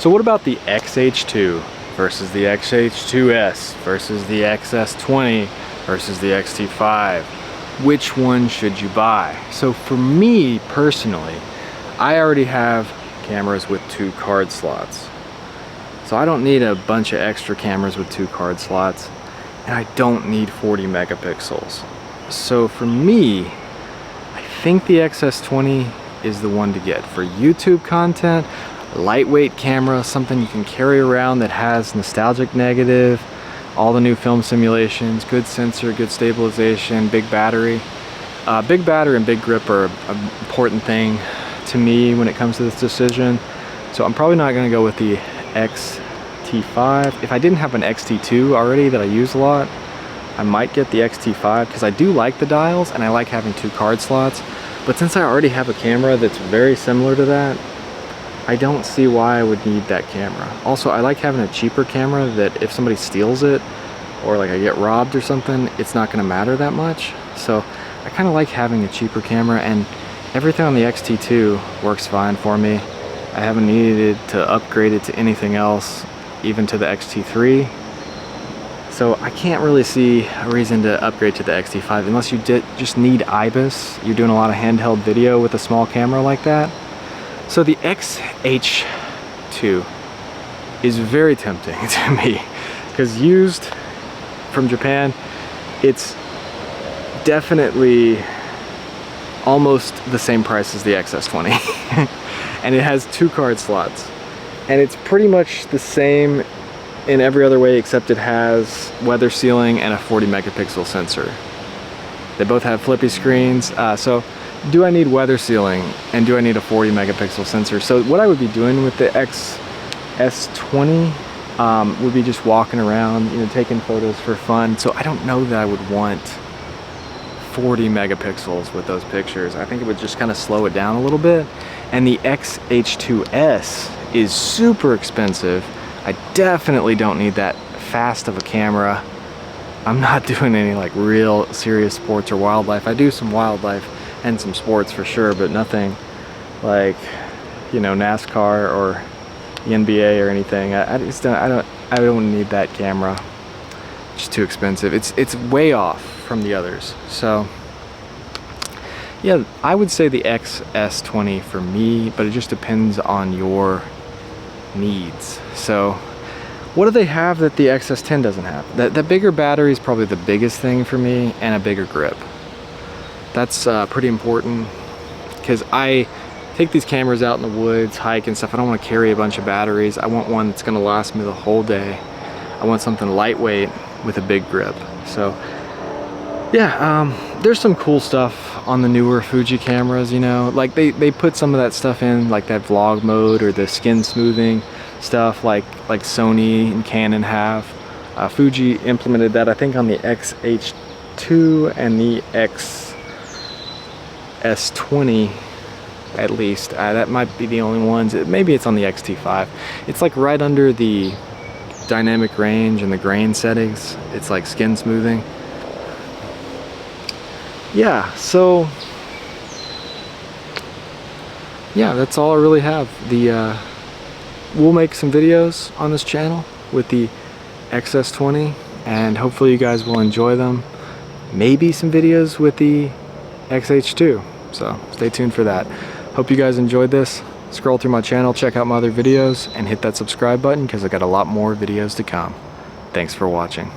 So what about the XH2 versus the XH2S versus the XS20 versus the XT5? Which one should you buy? So for me personally, I already have cameras with 2 card slots. So I don't need a bunch of extra cameras with 2 card slots, and I don't need 40 megapixels. So for me, I think the XS20 is the one to get for YouTube content. Lightweight camera, something you can carry around that has nostalgic negative, all the new film simulations, good sensor, good stabilization, big battery. Big battery and big grip are an important thing to me when it comes to this decision. So I'm probably not going to go with the XT5. If I didn't have an XT2 already that I use a lot, I might get the XT5 because I do like the dials and I like having 2 card slots. But since I already have a camera that's very similar to that, I don't see why I would need that camera. Also, I like having a cheaper camera that if somebody steals it or like I get robbed or something, it's not gonna matter that much. So I kind of like having a cheaper camera, and everything on the XT2 works fine for me. I haven't needed to upgrade it to anything else, even to the XT3. So I can't really see a reason to upgrade to the XT5 unless you just need IBIS. You're doing a lot of handheld video with a small camera like that. So the XH2 is very tempting to me because used from Japan, it's definitely almost the same price as the XS20 and it has 2 card slots, and it's pretty much the same in every other way except it has weather sealing and a 40 megapixel sensor. They both have flippy screens. So do I need weather sealing and do I need a 40 megapixel sensor? So what I would be doing with the XS20 would be just walking around, you know, taking photos for fun. So I don't know that I would want 40 megapixels with those pictures. I think it would just kind of slow it down a little bit. And the XH2S is super expensive. I definitely don't need that fast of a camera. I'm not doing any like real serious sports or wildlife. I do some wildlife and some sports for sure, but nothing like, you know, NASCAR or the NBA or anything. I don't need that camera. It's just too expensive. It's way off from the others. So yeah, I would say the XS20 for me, but it just depends on your needs. So what do they have that the XS10 doesn't have? The bigger battery is probably the biggest thing for me, and a bigger grip. That's pretty important because I take these cameras out in the woods, hike and stuff. I don't want to carry a bunch of batteries. I want one that's going to last me the whole day. I want something lightweight with a big grip. So yeah, there's some cool stuff on the newer Fuji cameras, you know, like they put some of that stuff in, like that vlog mode or the skin smoothing stuff like Sony and Canon have. Fuji implemented that, I think, on the XH2 and the XS20 at least. That might be the only ones. Maybe it's on the XT5. It's like right under the dynamic range and the grain settings. It's like skin smoothing. Yeah, so yeah, that's all I really have. We'll make some videos on this channel with the XS20 and hopefully you guys will enjoy them. Maybe some videos with the XH2, so stay tuned for that. Hope you guys enjoyed this. Scroll through my channel, check out my other videos, and hit that subscribe button because I got a lot more videos to come. Thanks for watching.